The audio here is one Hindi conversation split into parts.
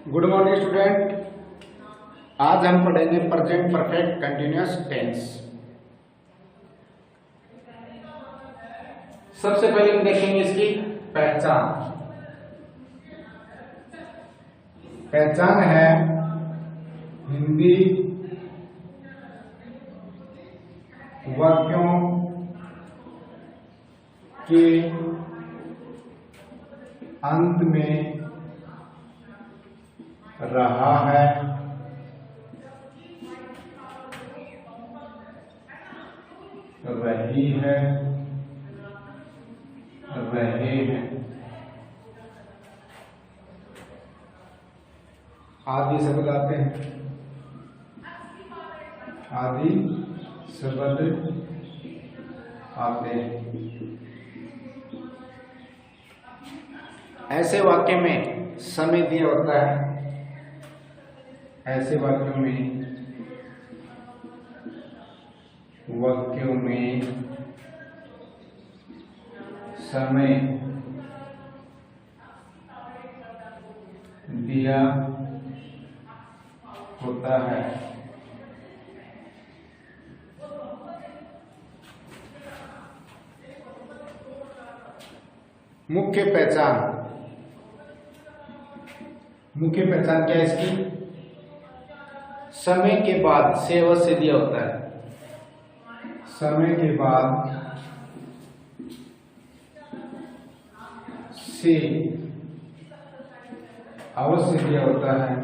Good morning student. आज हम पढ़ेंगे प्रेजेंट परफेक्ट कंटिन्यूअस टेंस। सबसे पहले हम देखेंगे इसकी पहचान। पहचान है हिंदी वाक्यों के अंत में रहा है, रही है, रहे हैं आदि शब्द आते हैं। आदि शब्द आते हैं। ऐसे वाक्य में समय दिया होता है। ऐसे वाक्यों में समय दिया होता है। मुख्य पहचान। मुख्य पहचान क्या है इसकी? समय के बाद से अवश्य दिया होता है। समय के बाद से अवश्य दिया होता है।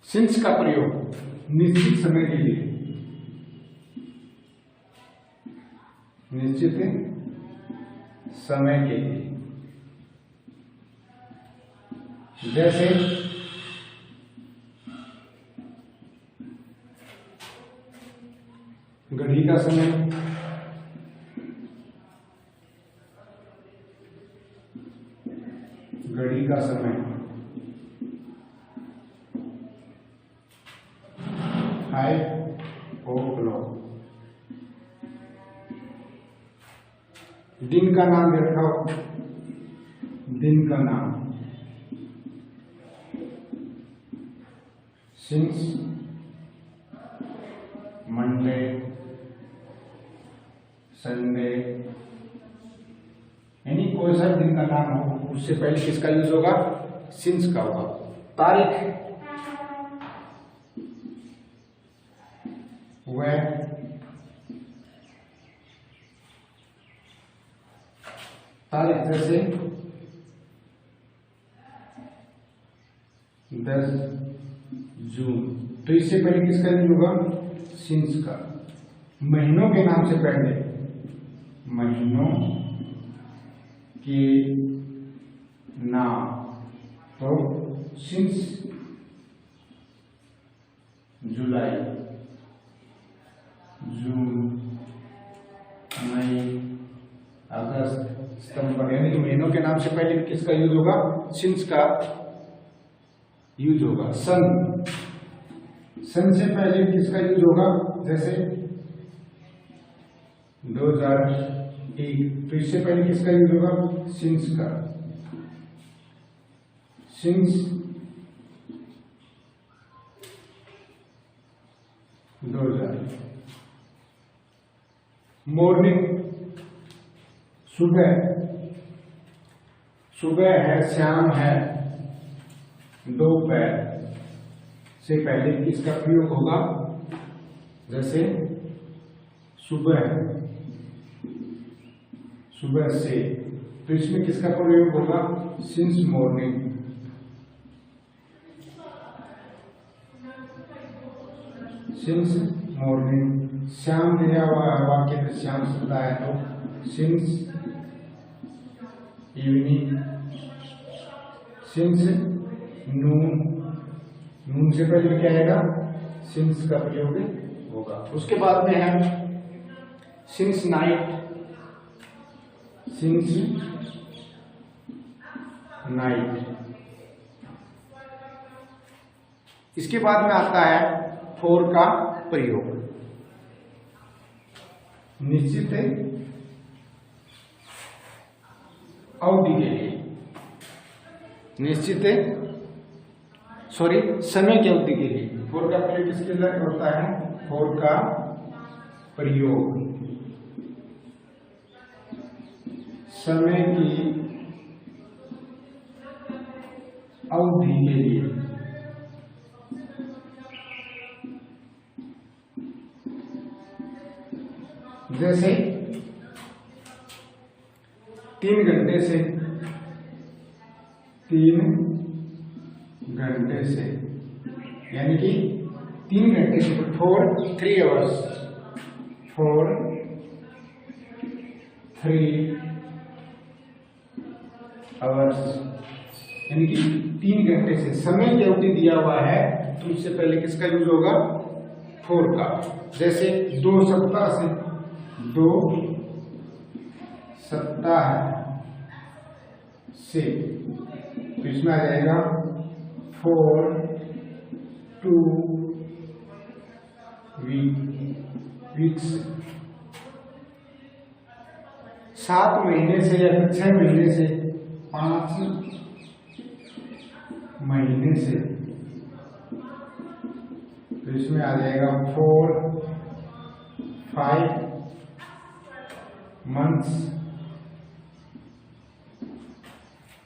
सिंस का प्रयोग निश्चित समय के लिए, निश्चित समय के लिए, जैसे घड़ी का समय, घड़ी का समय, 5 o'clock। दिन का नाम दे रखा हो, दिन का नाम सिंस मंडे, संडे, यानी कोई सा दिन का नाम हो, उससे पहले किसका यूज होगा? सिंस का होगा। तारीख, वह, तारीख जैसे 10 जून, तो इससे पहले किसका यूज होगा? सिंस का। महीनों के नाम से पहले, महीनों के नाम, तो सिंस जुलाई, जून, मई, अगस्त, सितंबर, यानी कि महीनों के नाम से पहले किसका यूज होगा? सिंस का यूज होगा। सन, सन से पहले किसका यूज होगा? जैसे 2001, तो इससे पहले किसका यूज होगा? सिंस का। सिंस 2000। मॉर्निंग, सुबह, सुबह है, शाम है, दोपहर से पहले किसका प्रयोग होगा? जैसे सुबह, सुबह से, तो इसमें किसका प्रयोग होगा? Since morning. Since morning. शाम दिया हुआ वाक्य में शाम शब्द आया तो सिंस इवनिंग। सिंस नून, नून से पहले क्या आएगा? सिंस का प्रयोग होगा। उसके बाद में है सिंस नाइट, सिंस नाइट। इसके बाद में आता है फोर का प्रयोग। निश्चित अवधि के लिए, समय की अवधि के लिए फोर का प्रयोग किसके लिए होता है? फोर का प्रयोग समय की अवधि के लिए। जैसे 3 घंटे से, 3 घंटे से, यानी कि 3 घंटे से, फॉर 3 आवर्स, फॉर 3 आवर्स, यानी कि 3 घंटे से समय की अवधि दिया हुआ है, तो उससे पहले किसका यूज होगा? फोर का। जैसे 2 सप्ताह से, 2 सप्ताह से, तो इसमें आ जाएगा 4 2 वीक्स। 7 महीने से या 6 महीने से, 5 महीने से, तो इसमें आ जाएगा 4 5 मंथ्स।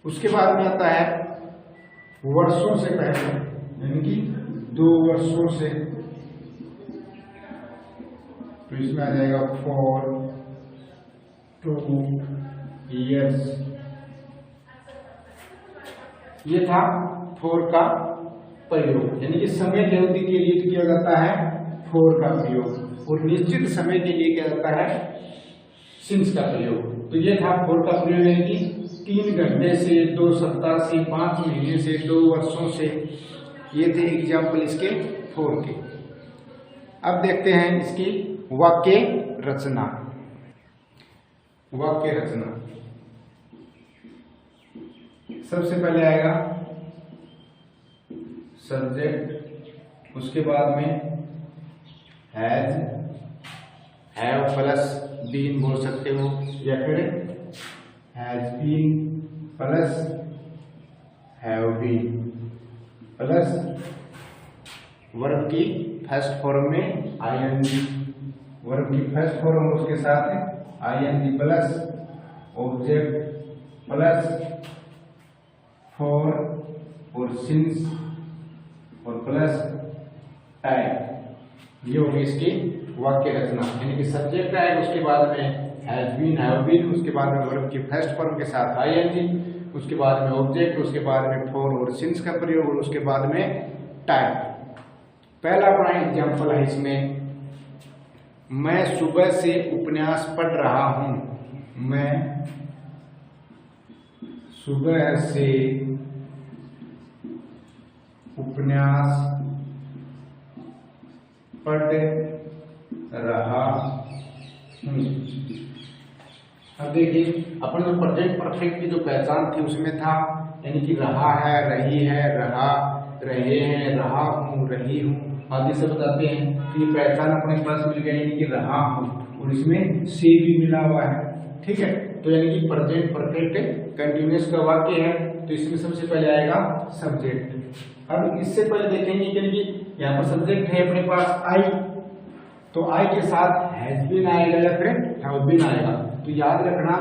उसके बाद में आता है वर्षों से पहले, यानी कि 2 वर्षों से, तो इसमें आ जाएगा 4 2 years। ये था फोर का प्रयोग, यानी कि समय की अवधि के लिए किया जाता है फोर का प्रयोग, और निश्चित समय के लिए किया जाता है सिंस का प्रयोग। तो ये था फोर का प्रयोग, यानी कि 3 घंटे से, 2 सप्ताह से, 5 महीने से, 2 वर्षों से। ये थे एग्जाम्पल इसके फोर के। अब देखते हैं इसकी वाक्य रचना। वाक्य रचना सबसे पहले आएगा सब्जेक्ट, उसके बाद में हैज, हैव प्लस बीन बोल सकते हो, या फिर has been plus have been plus verb की फर्स्ट फॉर्म में आईएनजी, वर्ब की फर्स्ट फॉर्म उसके साथ ING plus object plus for और सिंस और प्लस टाइम। ये होगी इसकी वाक्य रचना, यानी कि सब्जेक्ट आएगा, उसके बाद में हैज बीन, हैव बीन, उसके बाद में वर्ब की फर्स्ट फॉर्म के साथ आईएनजी, उसके बाद में ऑब्जेक्ट, उसके बाद में फॉर और सिंस का प्रयोग, और उसके बाद में टाइम। पहला अपना एग्जाम्पल है इसमें, मैं सुबह से उपन्यास पढ़ रहा हूं। मैं सुबह से उपन्यास पढ़ रहा हूं। अब देखिए, अपन जो प्रेजेंट परफेक्ट की जो पहचान थी उसमें था, यानी कि रहा है, रही है, रहा, रहे हैं, रहा हूं, रही हूं आदि से बताते हैं। तो ये पहचान अपने पास मिल गई, यानी कि रहा हूं, और इसमें से भी मिला हुआ है। ठीक है, तो यानी कि प्रेजेंट परफेक्ट कंटिन्यूअस का वाक्य है, तो इसमें सबसे पहले आएगा सब्जेक्ट। अब इससे पहले देखेंगे कि यहाँ पर सब्जेक्ट है अपने पास आई, तो आई के साथ हैज बीन आएगा या फिर हैव बीन आएगा। तो याद रखना,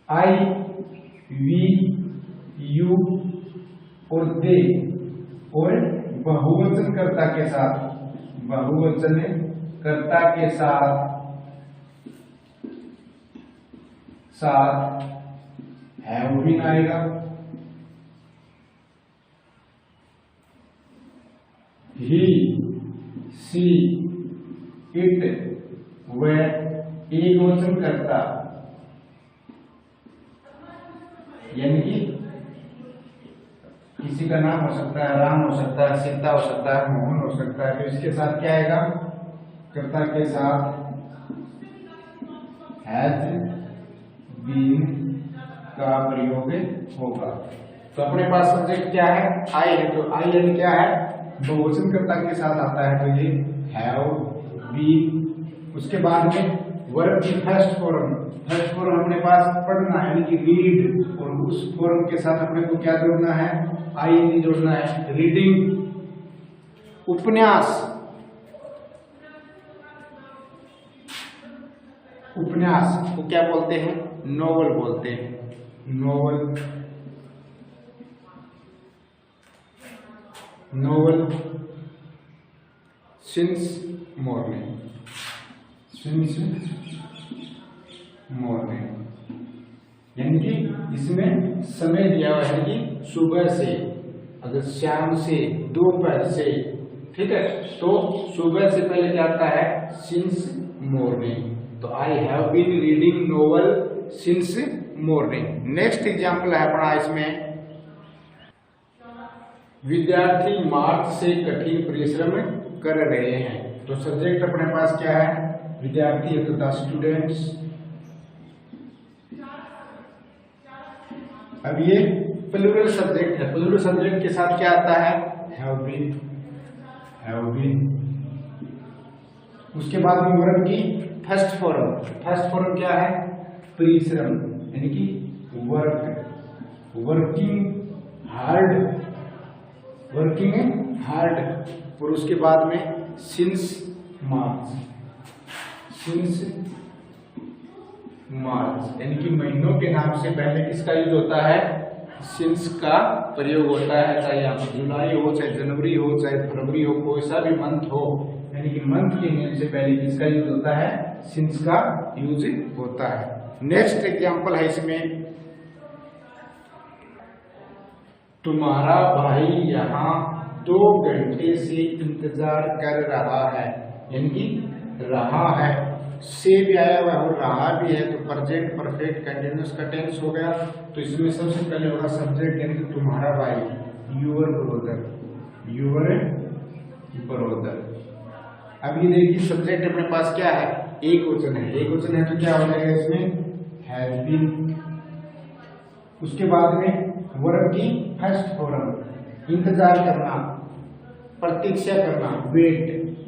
आई, वी, यू और दे, और बहुवचन कर्ता के साथ, बहुवचन कर्ता के साथ हैव बीन आएगा। ही, सी, इट, वे एक वचन कर्ता, यानी कि किसी का नाम हो सकता है, राम हो सकता है, सीता हो सकता है, मोहन हो सकता है। तो इसके साथ क्या आएगा? कर्ता के साथ हैज बीन का प्रयोग होगा। तो अपने पास सब्जेक्ट क्या है, आई है, तो आई यानी क्या है, बहुवचनकर्ता के साथ आता है, तो ये हैव बीन। उसके बाद में वर्ब की फर्स्ट फॉर्म अपने पास पढ़ना है, यानी कि रीड, और उस फॉर्म के साथ अपने को क्या जोड़ना है, आई जोड़ना है, रीडिंग। उपन्यास को क्या बोलते हैं, नोवेल बोलते हैं, नोवेल। सिंस मॉर्निंग, यानी कि इसमें समय दिया हुआ है कि सुबह से, अगर शाम से, दोपहर से, ठीक है, तो सुबह से पहले क्या आता है, सिंस मॉर्निंग। तो I have been reading novel since morning. Next example है अपना इसमें, विद्यार्थी मार्च से कठिन परिश्रम कर रहे हैं। तो सब्जेक्ट अपने पास क्या है, विद्यार्थी है, तो द स्टूडेंट्स। अब ये प्लूरल सब्जेक्ट है, प्लूरल सब्जेक्ट के साथ क्या आता है, हैव बीन। उसके बाद में वर्ब की फर्स्ट फॉर्म क्या है, परिश्रम, यानी कि वर्किंग हार्ड, और उसके बाद में सिंस मार्च, यानी कि महीनों के नाम से पहले किसका यूज होता है, सिंस का प्रयोग होता है, चाहे यहाँ पर जुलाई हो, चाहे जनवरी हो, चाहे फरवरी हो, कोई सा भी मंथ हो, यानी कि मंथ के नेम से पहले किसका यूज होता है, सिंस का यूज होता है। नेक्स्ट एग्जांपल है इसमें, तुम्हारा भाई यहाँ 2 घंटे से इंतजार कर रहा है, यानी कि रहा है, से भी आया हुआ और रहा भी है, तो प्रेजेंट परफेक्ट कंटिन्यूअस का टेंस हो गया। तो इसमें सबसे पहले होगा सब्जेक्ट, यानी कि तुम्हारा भाई, योर ब्रदर। अब ये देखिए सब्जेक्ट अपने पास क्या है, एक वचन है, तो क्या हो जाएगा इसमें, हैज बीन। उसके बाद में वर्ब की फर्स्ट फॉर्म, इंतजार करना, प्रतीक्षा करना, वेट,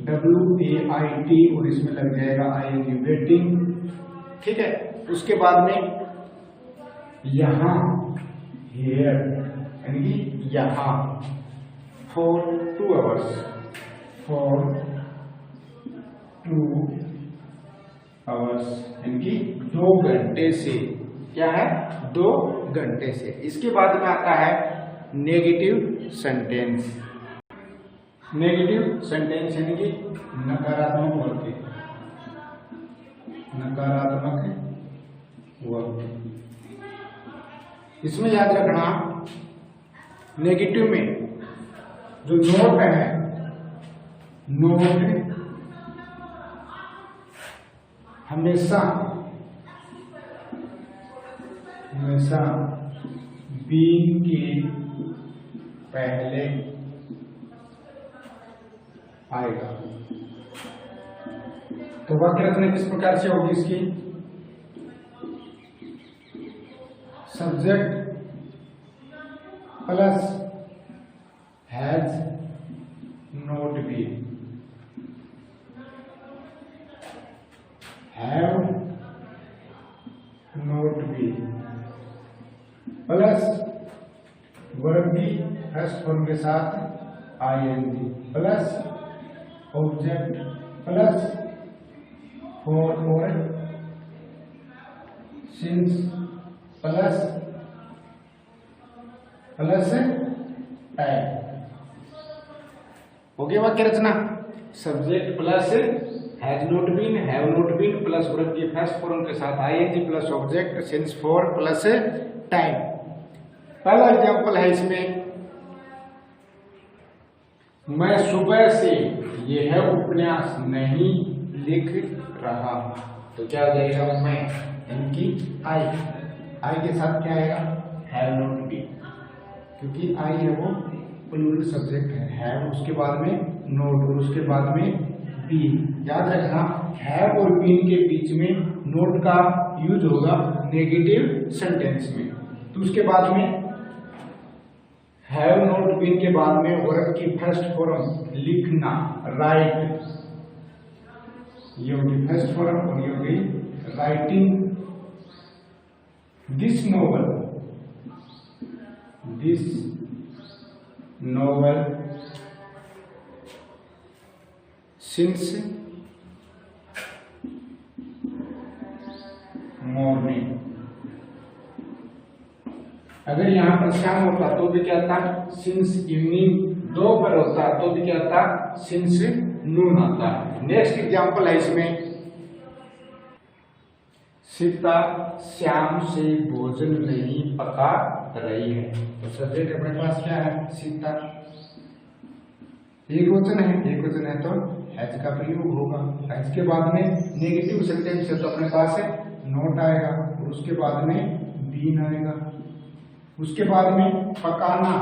WAIT, और इसमें लग जाएगा ING, वेटिंग, ठीक है। उसके बाद में यहाँ, हियर, यानी कि यहाँ, for 2 hours, यानी कि 2 घंटे से, क्या है, 2 घंटे से। इसके बाद में आता है नेगेटिव सेंटेंस, यानी कि नकारात्मक वाक्य। इसमें याद रखना, नेगेटिव में जो नोट है, हमेशा बीन के पहले आएगा। तो वाक्य रचना किस प्रकार से होगी इसकी, subject plus has not been, have not been, plus verb भी फर्स्ट फॉर्म के साथ ING, plus object, plus for और सिंस, प्लस टैग। हो गया वाक्य रचना, subject plus has not been, have not been, plus verb की फर्स्ट फॉर्म के साथ ING, plus object, since, for, plus time. पहला एग्जांपल है इसमें, मैं सुबह से, ये है उपन्यास, नहीं लिख रहा। तो क्या हो जाएगा, मैं, यानी कि आई के साथ क्या आएगा, हैव नॉट बीन, क्योंकि आई है वो प्लूरल सब्जेक्ट है, हैव उसके बाद में नोट, और उसके बाद में बीन। याद रखना, हैव और बीन के बीच में नोट का यूज होगा नेगेटिव सेंटेंस में। तो उसके बाद में हैव नॉट बीन के बाद में वर्ब की फर्स्ट फॉर्म लिखना, राइट, ये होगी फर्स्ट फॉर्म और ये होगी writing. This novel since morning. अगर यहां पर शाम होता तो भी क्या था, सिंस इवनिंग। दोपहर होता तो भी क्या था, सिंस नून आता। नेक्स्ट एग्जांपल है इसमें, सीता श्याम से भोजन नहीं पका रही है। तो सब्जेक्ट अपने पास क्या है, सीता। एक वचन है तो हैज का प्रयोग होगा। हैज के बाद में नेगेटिव सेंटेंस है तो अपने पास है नॉट आएगा, और उसके बाद में बीन आएगा। उसके बाद में पकाना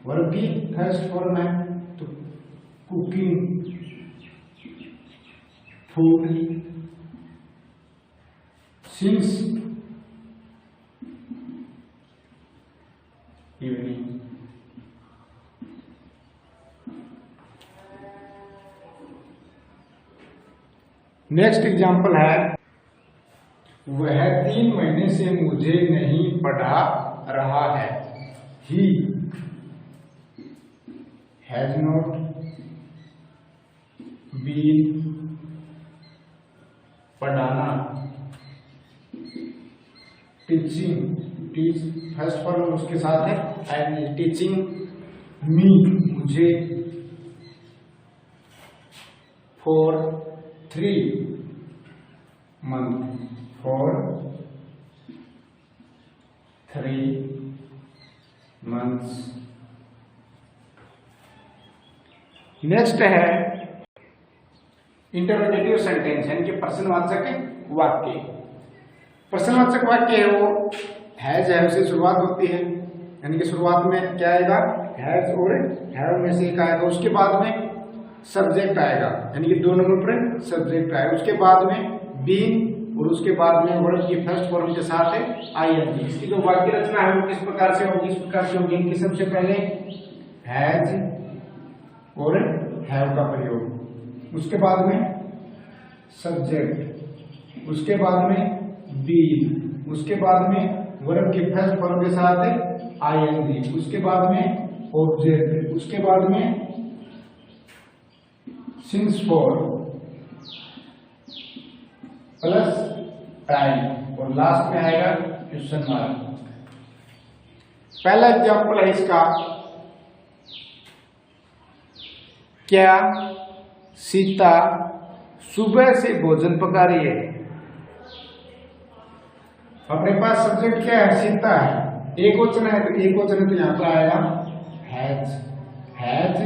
वर्ब की फर्स्ट फॉर्म है तो cooking, food. Since evening. Next example है, वह 3 महीने से मुझे नहीं पढ़ा रहा है। ही हैज नॉट बीन, पढ़ाना, टीचिंग, टीच फर्स्ट फॉर्म उसके साथ है एंड टीचिंग मी, मुझे, for 3 month, for 3 months. Next है इंटरोगेटिव सेंटेंस यानी कि प्रश्नवाचक वाक्य। प्रश्नवाचक वाक्य है वो हैज हैव से शुरुआत होती है, यानी कि शुरुआत में क्या आएगा, हैज और हैव में से एक आएगा। उसके बाद में सब्जेक्ट आएगा, यानी कि 2 नंबर पर सब्जेक्ट आएगा। उसके बाद में बीन और उसके बाद में वर्ब की फर्स्ट फॉर्म के साथ है आईएनजी। इसकी जो वाक्य रचना है वो किस प्रकार से होगी, इस प्रकार से होगी कि सबसे पहले हैज और हैव का प्रयोग, उसके बाद में सब्जेक्ट, उसके बाद में बीन, उसके बाद में वर्ब की फर्स्ट फॉर्म के साथ है आईएनजी, उसके बाद में ऑब्जेक्ट, उसके बाद में सिंस फॉर प्लस टाइम और लास्ट में आएगा क्वेश्चन मार्क। पहला एग्जांपल है इसका, क्या सीता सुबह से भोजन पका रही है। अपने पास सब्जेक्ट क्या है, सीता है, एक वचन है तो यहाँ पर आएगा has, has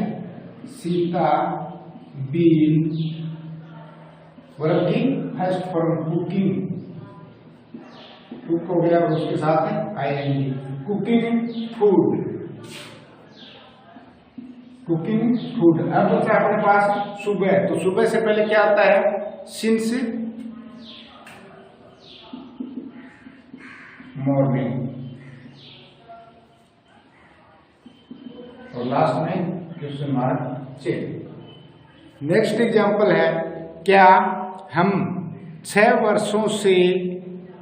Sita been, verb की फर्स्ट फॉर्म कुकिंग, कुक हो गया और उसके साथ है ING, cooking food, cooking food. अब बचा अपने पास सुबह, तो सुबह से पहले क्या आता है, सिंस मॉर्निंग और लास्ट में question mark check. Next example है, क्या हम 6 वर्षों से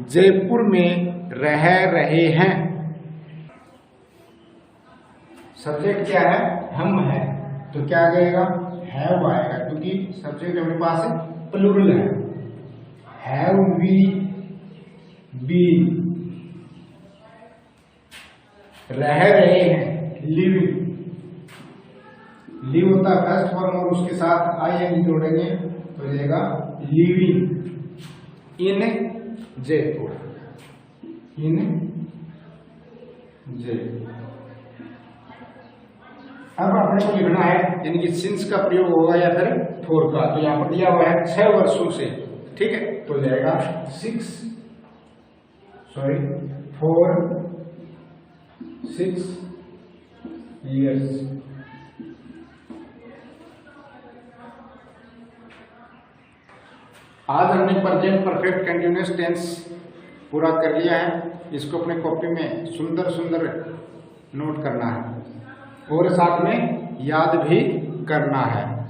जयपुर में रह रहे हैं। सब्जेक्ट क्या है, हम है, तो क्या आ जाएगा, हैव आएगा, क्योंकि सब्जेक्ट अपने पास है प्लूरल है। हैव वी बीन, रह रहे हैं लिविंग, लिव होता है फर्स्ट फॉर्म और उसके साथ आईएनजी जोड़ेंगे तो जाएगा लिविंग इन जयपुर, इन जयपुर। अब अपने को लिखना है, यानी कि सिंस का प्रयोग होगा या फिर फोर का, तो यहां पर दिया हुआ है 6 वर्षों से, ठीक है, तो जाएगा 6 years। आज हमने प्रेजेंट परफेक्ट कंटिन्यूअस टेंस पूरा कर लिया है। इसको अपने कॉपी में सुंदर सुंदर नोट करना है और साथ में याद भी करना है।